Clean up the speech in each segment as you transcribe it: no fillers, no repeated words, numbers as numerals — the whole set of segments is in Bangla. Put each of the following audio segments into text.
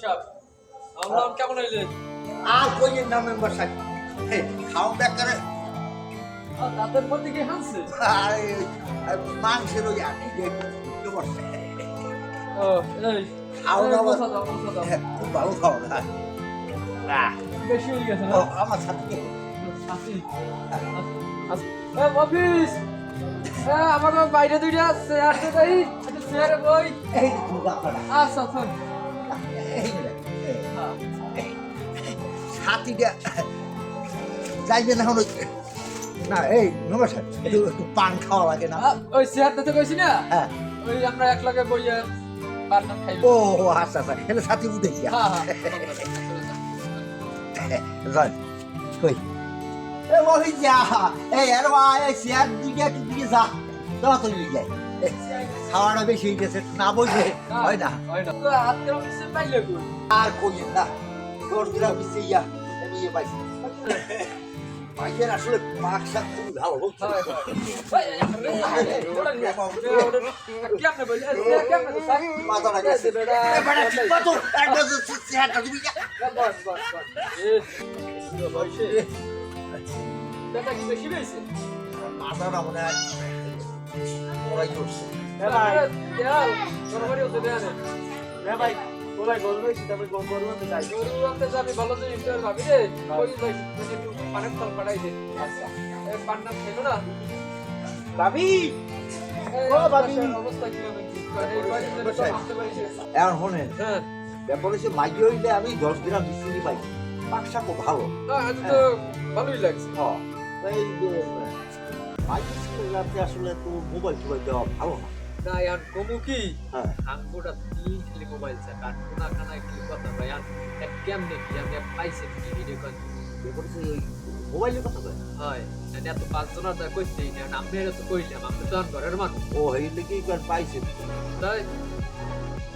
সাহেব আমার কেমন হইলে আর কইয়ের না মেম্বার সাহেব খাওয়া বেকারে তাদের মধ্যে কি হাসছে মাংসের ওই আটি বসে ও এই খাওয়া দাওয়া বসা দাও খুব ভালো খাওয়া না বেশি হয়ে গেছে না আমার সাথে আসি অফিস আমার বাইরে দুইটা চেয়ার তো তাই একটু চেয়ারে বই এই আচ্ছা আচ্ছা সাথীটা যাইবেন এখন না এই মেম্বার সাহেব একটু পান খাওয়া লাগে না ওই চেয়ারটাতে কইছি না হ্যাঁ ওই আমরা এক লগে বইয়া পারনা খাইব ও আচ্ছা আচ্ছা এলে সাথী উঠেছি হ্যাঁ যাই কই এ বলি যা এই আর এই চেয়ার দিকে দিকে যা দাও তো নিয়ে যাই খাওয়াটা বেশি হয়ে গেছে না বসে হয় না তো হাতে অফিসে পাইলে কই আর কই না তোর দিলা বিসে ইয়া আমি ইয়ে পাইছি ভাইয়ের আসলে মাকসা খুব ভালো কেমনে বলি কেমনে তো সাই মাথাটা গেছে বেটা ঠিক মতো একবার চেয়ারটা দিবি বস বস বস এ বসে দাদা কি বেশি বেশি মাথাটা মনে হয় ওরাই করছে ইয়ার বরাবরই হতে দেয় না ভাই তোলাই গল্প হয়েছি তবে গল্প করতে যাই গরুতে যাবি ভালো যে ইন্টার ভাবি রে কই যাই একটু পানের তল পাঠাই দে আচ্ছা এই পান্না খেলো না ভাবি ও ভাবি অবস্থা কি হবে কি এই কয়দিন ধরে তো আসতে পারিস এখন শোনেন হ্যাঁ ব্যাপার হচ্ছে মাইকে হইলে আমি 10 গ্রাম মিষ্টি পাই পাকশা খুব ভালো না আজ তো ভালোই লাগছে হ্যাঁ তাই মাইকে রাতে আসলে তো মোবাইল টোবাইল দেওয়া ভালো না না ইয়ার কমু কি হ্যাঁ আঙ্গুটা তিন খালি মোবাইল চা কাট কোনা খানা কি কথা ভাই আর এক কেমনে কি আমি পাইছে কি ভিডিও কল ব্যাপার হচ্ছে ওই মোবাইলের কথা কয় হয় না এত পাঁচ জনের দা কইতেই না আমি তো কইলাম আমি তো আর ঘরের মানুষ ও হইলে কি কর পাইছে তাই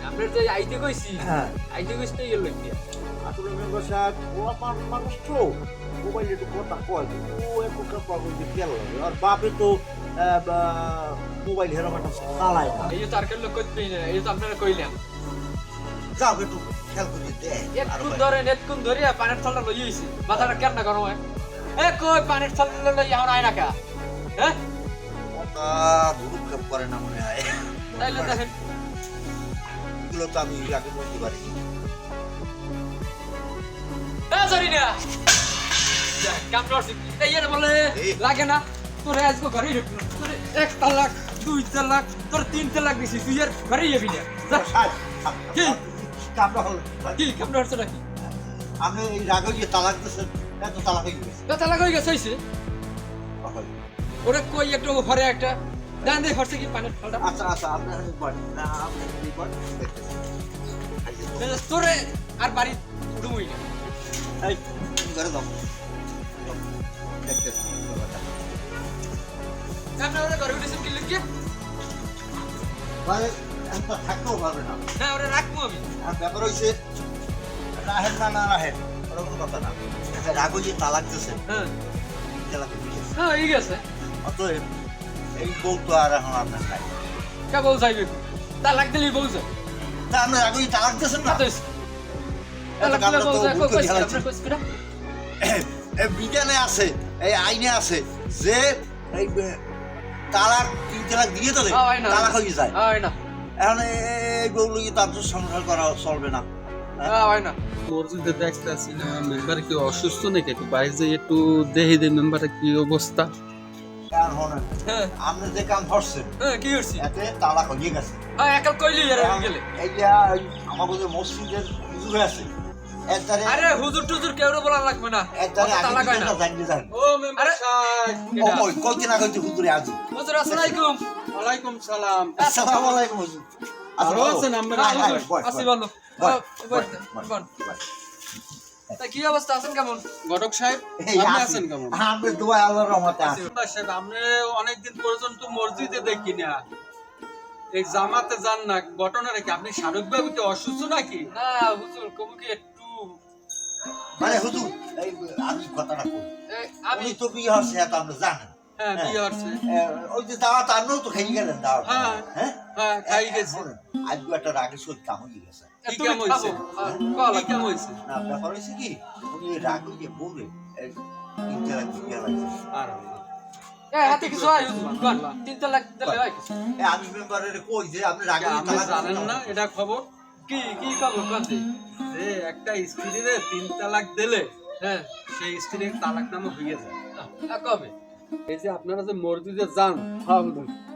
আমরা যে আইতে কইছি হ্যাঁ আইতে কইছি তো ইয়ে লইতে আসলে মেম্বার সাহেব ও আমার মানুষ তো মোবাইলে তো কথা কয় ও একটু পাগল যে খেয়াল লাগে আর বাপে তো মোবাইল হেরো একটা চালায় না এই তো আর কেন কইতেই না এই তো আপনারা কইলাম যাও একটু খেয়াল করে দে একটু ধরে নেটকুন ধরে পানের থলটা লই আইছি মাথাটা কেন না গরম হয় এ কই পানের থলটা লই এখন আয় না কা হ্যাঁ ওটা ভুরুক্ষেপ করে না মনে হয় তাইলে দেখেন এগুলো তো আমি আগে বলতে পারি এ সরি না কাম করছি এই এর বলে লাগে না তোরে আজকে ঘরে ঢুকলো তোরে 1 তালাক 2 তালাক তোর 3 তালাক দিছি তুই এর ঘরে যাবি না যা কি কামটা হলো কি কাম করছ নাকি আমি এই রাগে যে তালাক দিছে এত তালাক হয়ে গেছে তো তালাক হয়ে গেছে হইছে ওরে কই একটু ঘরে একটা দান দে হরছে কি পানের ফলটা আচ্ছা আচ্ছা আপনার বাড়ি না আপনার বাড়ি দেখতেছি তোরে আর বাড়ি ঢুমুই না এই ঘরে দাও দেখতেছি আপনি ওরে ঘরে উঠেছেন কি লিখে মানে একটা থাকতেও পারবে না না ওরে রাখবো আমি আর ব্যাপার হয়েছে রাহেন না না রাহেন ওরকম কথা না রাগো যে তালাক দিছে হ্যাঁ তালাক হয়ে গেছে হ্যাঁ এই গেছে অতএব এই বউ তো আর এখন আপনার নাই কে বল চাইবে তালাক দিলি বলছে তা আপনার রাগো যে তালাক দিয়েছেন না তালাক দিলে বলছে কই আমরা কইছ কিরা বিজ্ঞানে আছে এই আইনে আছে যে এই তালাক 3 তালাক দিয়ে দিলে তালাক হয়ে যায় হয় না এখন এই বউ লইয়ে তার তো সংসার করা চলবে না হয় না মসজিদে দেখতেছি না মেম্বার কি অসুস্থ নাকি একটু বাইরে যে একটু দেখে দে মেম্বারের কি অবস্থা কারণ হলেন হ্যাঁ আপনি যে কাম ধরছেন হ্যাঁ কি করছি এতে তালাক হয়ে গেছে হ্যাঁ একাল কইলি আর গেলে এই যে আমার বোধ মসজিদের হুজুর আছে একদারে আরে হুজুর টুজুর কেউ বলা লাগবে না একদারে তালাক হয় না জানিয়ে যান ও মেম্বার সাহেব ও কই কইতে না কইতে হুজুরে আজ হুজুর আসসালামু আলাইকুম ওয়ালাইকুম সালাম আসসালামু আলাইকুম হুজুর ভালো আছেন আমরা আসি ভালো তা কি অবস্থা আছেন কেমন ঘটক সাহেব আপনি আছেন কেমন আমরা দোয়া আল্লাহর রহমতে আছি মেম্বার সাহেব আপনি অনেকদিন পর্যন্ত মসজিদে দেখি না এই জামাতে যান না ঘটনা রেখে আপনি শারীরিকভাবে কি অসুস্থ নাকি না হুজুর কবু কি একটু মানে হুজুর এই আমি কথাটা কই আমি আমি তো বিয়ে হচ্ছে এটা আমরা জানেন হ্যাঁ বিয়ে হচ্ছে ওই যে দাওয়াত আপনিও তো খেয়ে গেলেন দাওয়াত হ্যাঁ হ্যাঁ হ্যাঁ খাই গেছে আজ একটা রাগে সত্যি কাম হয়ে গেছে কি তুমি কাম হইছে? খাবো কি কাম হইছে? না ব্যাপার হয়েছে কি উনি রাগ হয়ে বলবে এই 3 লাখ দিয়ে লাগছে আর হাতে কিছু হয় কোন 3 লাখ দিলে হয় কিছু আমি মেম্বারের কই যে আপনি রাগ হয়ে আপনি জানেন না এটা খবর কি কি খবর কোন দি যে একটা স্ত্রীরে 3 তালাক দিলে হ্যাঁ সেই স্ত্রীর তালাক নামে হয়ে যায়। কবে এই যে আপনারা যে মসজিদে যান,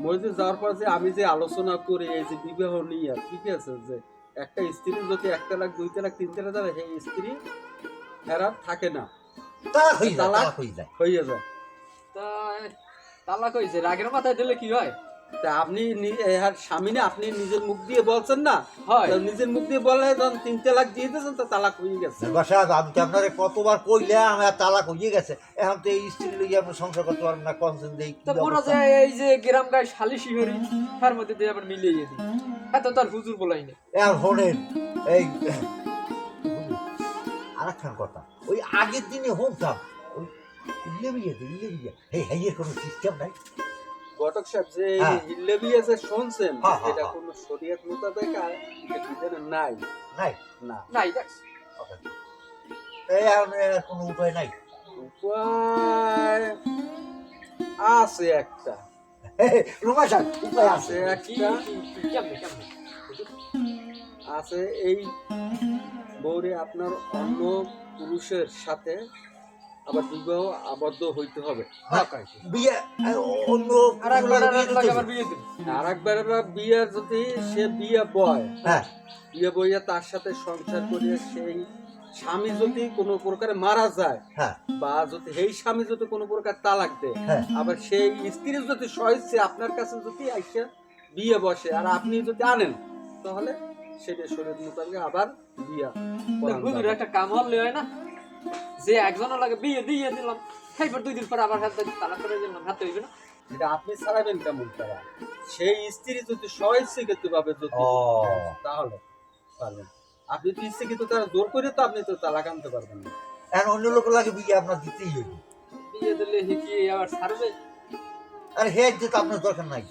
মসজিদে যাওয়ার পর যে আমি যে আলোচনা করি এই যে বিবাহ নিয়ে, ঠিক আছে, যে একটা স্ত্রী যদি 1 তালাক 2 তালাক 3 তালাক দেয় সেই স্ত্রী ফেরার থাকে না, তালাক হয়ে যায় তালাক তালাক হয়ে যায় হয়ে যায়। তা তালাক হইছে রাগের মাথায় দিলে কি হয় তা আপনি আর স্বামী না আপনি নিজের মুখ দিয়ে বলছেন না, হয় তা নিজের মুখ দিয়ে বলে যখন 3 তালাক দিয়ে দিয়েছেন তো তালাক হয়ে গেছে। বাসা আমি তো আপনারে কতবার কইলে আমার তালাক হয়ে গেছে এখন তো এই স্ত্রী লইয়া আপনি সংসার করতে পারবেন না কনসেন্ট দেই তো পুরো যে এই যে গ্রাম গায়ে শালিশি হরি তার মধ্যে দিয়ে আবার মিলিয়ে দিই এত তার হুজুর বলাই না এখন শোনেন এই আরেকখান কথা ওই আগের দিনে শুনতাম ওই ইয়ে হেয়ের কোনো সিস্টেম নাই ঘটক সাহেব যে হ্যাঁ। হিল্লেবিয়া যে শুনছেন হ্যাঁ, হ্যাঁ, এটা হ্যাঁ। কোনো শরীয়ত মোতাবেক আর এটা ভিতরে নাই নাই না নাই দেখ এই এখন এর কোনো উপায় নাই উপায় আছে একটা, রুমা সাহেব উপায় আছে আছে কি একটা কেমনে কেমনে আছে। এই বউরে আপনার অন্য পুরুষের সাথে আবার বিবাহ আবদ্ধ হইতে হবে। বিয়ে অন্য আর একবার আবার বিয়ে দিন আর একবার বিয়ে যদি সে বিয়ে বয়, হ্যাঁ বিয়ে বইয়া তার সাথে সংসার করিয়া সেই স্বামী যদি কোনো প্রকারে মারা যায় হ্যাঁ বা যদি সেই স্বামী যদি কোনো প্রকার তালাক দেয়, হ্যাঁ আবার সেই স্ত্রী যদি সহিচ্ছে আপনার কাছে যদি আইসা বিয়ে বসে আর আপনি যদি আনেন তাহলে সেটা শরীর মোতাবেক আবার বিয়া করানো হুজুর যাবে। একটা কাম হলে হয় না যে একজনের লাগে বিয়ে দিয়ে দিলাম সেইবার 2 দিন পর আবার হাত তালাক করে দিলাম হাতে হইবে না এটা আপনি ছাড়াবেন কেমন তারা সেই স্ত্রী যদি সহিচ্ছে ভাবে যদি ও। তাহলে পারবেন। আপনি তো ইচ্ছে কিন্তু তারা জোর করে তো আপনি তো তালাক আনতে পারবেন না। এখন অন্য লোক লাগে বিয়ে আপনার দিতেই হইবে বিয়ে দিলে হিকি আবার ছাড়বে আর হে যেতে আপনার দরকার নাই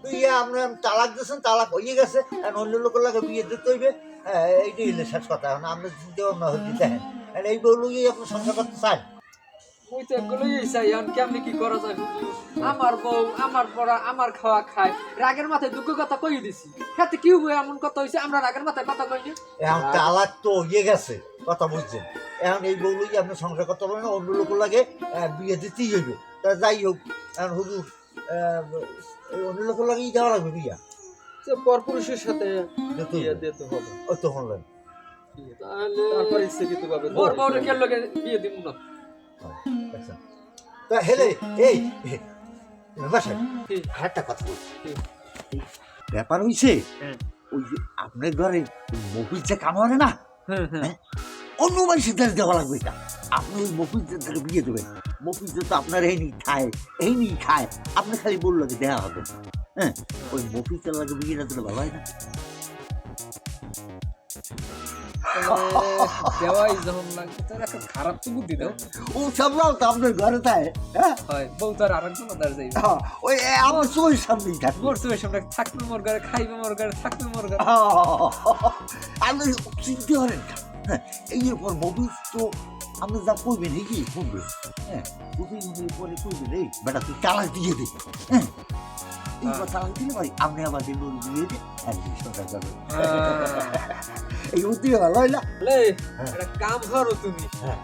বিয়ে আপনার তালাক দিয়েছেন তালাক হয়ে গেছে এখন অন্য লোক লাগে বিয়ে দিতে হইবে এইটাই হইলে শেষ কথা এখন আপনার চিন্তা ভাবনা হচ্ছে দেখেন এখন এই বউ লইয়ে আপনি সংসার করতে চান ওই তো এগুলোই চাই এখন কেমনি কি করা যায় হুজুর আমার বউ আমার পড়া আমার খাওয়া খায় রাগের মাথায় দুঃখ কথা কই দিছি হাতে কি হবে এমন কথা হইছে আমরা রাগের মাথায় কথা কইনি এখন তালাক তো হয়ে গেছে কথা বলছেন এখন এই বউ লইয়ে আপনি সংসার করতে পারবেন না অন্য লোক লাগে বিয়ে দিতেই হইবে তা যাই হোক এখন হুজুর এই অন্য লোক লাগেই দেওয়া লাগবে বিয়া যে পরপুরুষের সাথে দিতে বিয়ে হইবে। দিতে হবে, ওই তো শুনলেন তাহলে তারপর ইচ্ছাকৃত ভাবে মোর বউরে কে লগে বিয়ে দিব না দেখছেন? তা হেলে এই বাসায় কি? আরেকটা কথা বলছি কি? এই ব্যাপার হইছে হ্যাঁ। ওই যে আপনার ঘরে মফিজ যে কামারে না হ্যাঁ হ্যাঁ অন্য মানুষের দ্বারা দেওয়া লাগবে এটা আপনি ওই মফিজদের দ্বারা বিয়ে দেবেন মফিজ তো আপনার এই নিয়ে খায় আপনি খালি বললো যে দেওয়া হবে হ্যাঁ ওই মফিজের লাগে বিয়েটা দিলে ভালো হয় না দেওয়াই যখন লাগবে তার একটা খারাপ তো বুদ্ধি দাও ও সামলাও তো আপনার ঘরে তাই হ্যাঁ হয় বউ তার আরেকজন দাঁড় যাই ওই আমার চোখের সামনেই থাকবে মোর চোখের সামনে থাকবে মোর ঘরে খাইবে মোর ঘরে থাকবে মোর ঘরে আপনি চিনতে পারেন না। হ্যাঁ এই পর মফিজ তো আপনি যা করবেন এই কি শুনবে হ্যাঁ বুঝেই পরে করবেন এই বেটা তুই চালাক দিয়ে দে হ্যাঁ এইবার চালাক দিলে ভাই আপনি আমার দিন দিয়ে দে আর জিনিসটা যাবে এই বুদ্ধি ভালো হয় না লে হ্যাঁ। একটা কাম করো তুমি হ্যাঁ।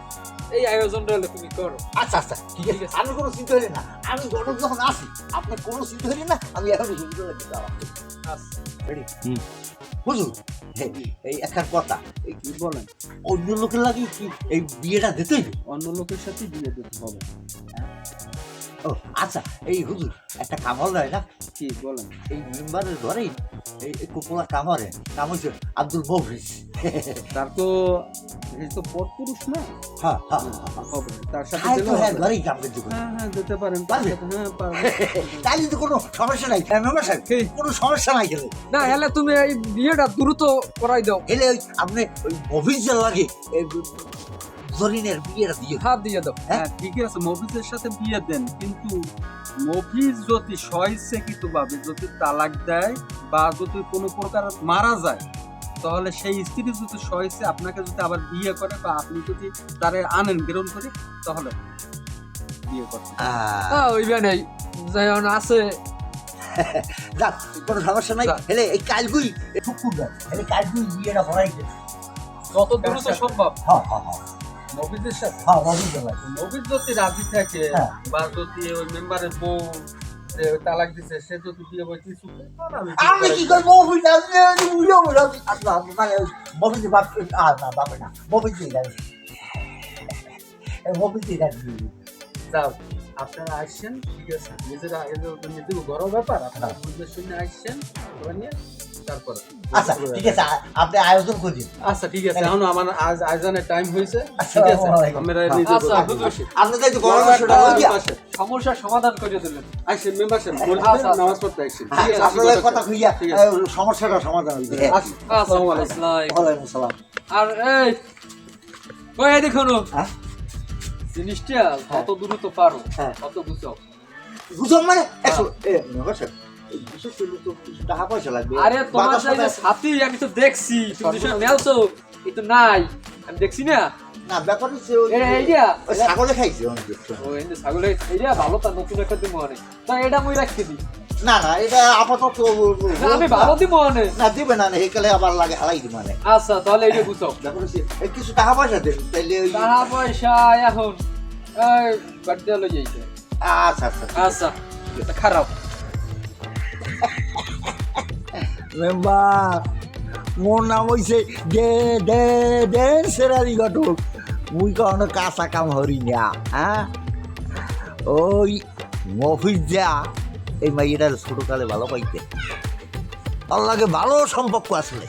এই আয়োজনটা হলে তুমি করো আচ্ছা আচ্ছা ঠিক আছে আমি কোনো চিন্তা করি না আমি গরম যখন আসি আপনার কোনো চিন্তা করি না আমি এখন চিন্তা করি আচ্ছা বুঝুন এই একখান কথা এই কি বলেন, অন্য লোকের লাগে কি এই বিয়েটা দিতে হইবে অন্য লোকের সাথে বিয়ে দিতে হবে। ও আচ্ছা এই হুজুর একটা কামল দেয় না কি বলেন, এই মেম্বারের ঘরেই এই কোপোলা কামারে নাম হচ্ছে আব্দুল মফরিজ তার তো এই তো পরপুরুষ না, হ্যাঁ হ্যাঁ হবে তার সাথে তাই দিলে তো হ্যাঁ হবে। ঘরেই কাম করতে হ্যাঁ হ্যাঁ দিতে পারেন, পারবে? হ্যাঁ পারবেন। তাইলে তো কোনো সমস্যা নাই মেম্বার সাহেব কোনো সমস্যা নাই গেলে না এলে তুমি এই বিয়েটা দ্রুত করাই দাও এলে ওই আপনি ওই মফিজের লাগে জরিনের বিয়েটা দিয়ে হাত দিয়ে দাও হ্যাঁ ঠিক আছে, মফিজের সাথে বিয়ে দেন, কিন্তু মফিজ যদি সহিচ্ছাকৃত ভাবে যদি তালাক দেয় বা যদি কোনো প্রকার মারা যায় তাহলে সেই স্ত্রী যদি সহজে আপনাকে যদি আবার বিয়ে করে বা আপনি যদি তারে আনেন গ্রহণ করে তাহলে বিয়ে করতে ওইবা নেই যেমন আছে যাক কোনো সমস্যা নাই যাক। হেলে এই কালগুই শুক্রবার হেলে কালগুই বিয়েটা হরাই দে যত দ্রুত সম্ভব হ্যাঁ হ্যাঁ হ্যাঁ নবীদের সাথে হ্যাঁ রবি দেওয়াই নবীর যদি রাজি থাকে হ্যাঁ। বা যদি ওই মেম্বারের বউ যে তালাক দিছে সে যদি বিয়ে বই কিছু করে, তাহলে আমি বিয়ে আমি করে কি দিবো। করবো মফিজ আমি বুঝো আচ্ছা মানে মফিজ বাপ না বাপে না মফিজ দিয়ে যাবে মফিজ দিয়ে যাবে যাও আপনারা আসছেন ঠিক আছে নিজেরা নিজের বড় ব্যাপার আপনারা বুঝে শুনে আসছেন এবার নিয়ে তারপরে আচ্ছা ঠিক আছে আপনি আয়োজন করুন আচ্ছা ঠিক আছে এখন আমার আজ আয়োজনের টাইম হয়েছে আচ্ছা, ঠিক আছে ওয়ালাইকুম। আমরা নিজে আচ্ছা, বসে হুজুর। আসি। আপনি তো একটু বড় বিষয়টা হয়ে গিয়া সমস্যার সমাধান করে দিলেন আসেন মেম্বারশিপ আচ্ছা। নামাজ পড়তে আসেন হ্যাঁ, ঠিক আছে আপনাদের কথা হইয়া ঠিক আছে। সমস্যাটা সমাধান হইবে আসেন। আচ্ছা, আসসালামু আলাইকুম। আসসালাম। ওয়ালাইকুম আসসালাম আর এই কই দেখো হ্যাঁ জিনিসটা কত দ্রুত পারো হ্যাঁ। কত বুঝাও বুঝুন মানে একশো নমস্কার বিশেষ করে তো কিছু টাকা পয়সা লাগবে আরে তোমার বাতাস যে বাতাস- সাথী আমি তো দেখছি তুমি যে নেলছো এই তো নাই আমি দেখছি না না ব্যাপার হচ্ছে এইটা ওই ছাগলে খাইছে অনেক কিছু। ও এনে ছাগলে এইটা ভালো তা নতুন একটা দিমো অনেক তা এটা মই রাখতে দি না না এটা আপাতত না, আমি ভালো দিমো অনেক না দিবে না এই কালে আবার লাগে হালাই দিব মানে আচ্ছা তাহলে এইটা বুঝাও ব্যাপার হচ্ছে এই কিছু টাকা পয়সা দেন তাইলে ওই টাকা পয়সা এখন এই বাড়িতে লই যাইছে আচ্ছা আচ্ছা আচ্ছা এটা খারাপ মেম্বার মোর নাম হইছে দে দে দে সেরারি ঘটক মুই কোনো কাঁচা কাম হরি না হ্যাঁ ওই মফিজ যা এই মাইয়েটার ছোটকালে ভালো পাইতে তার লাগে ভালো সম্পর্ক আসলে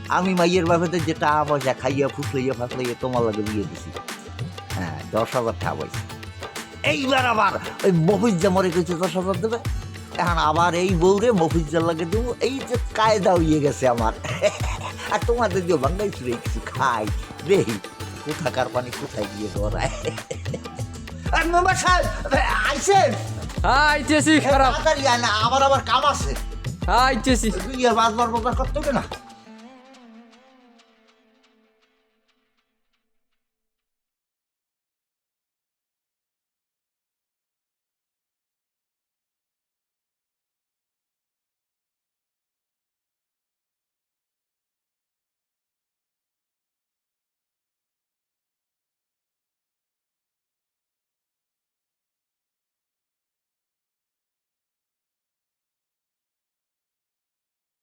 আমি মাইয়ের ব্যাপারে যে টাকা পয়সা খাইয়া ফুসলাইয়া ফাসলাইয়া তোমার লাগে বিয়ে দিছি হ্যাঁ 10,000 টাকা পয়সা এইবার আবার ওই মফিজা মরে গেছে 10,000 দেবে এখন আবার এই বউরে মফিজার লাগে দেবো এই যে কায়দা হইয়ে গেছে আমার আর তোমাদের যে বাঙ্গাই ছিল কিছু খাই রে কোথাকার পানি কোথায় গিয়ে দৌড়ায় আর মেম্বার সাহেব আইসেন হ্যাঁ আইতেছি খারাপ তাড়াতাড়ি আয় না আমার আবার কাম আছে হ্যাঁ আইতেছি 2 আর 5 বার করতে হবে না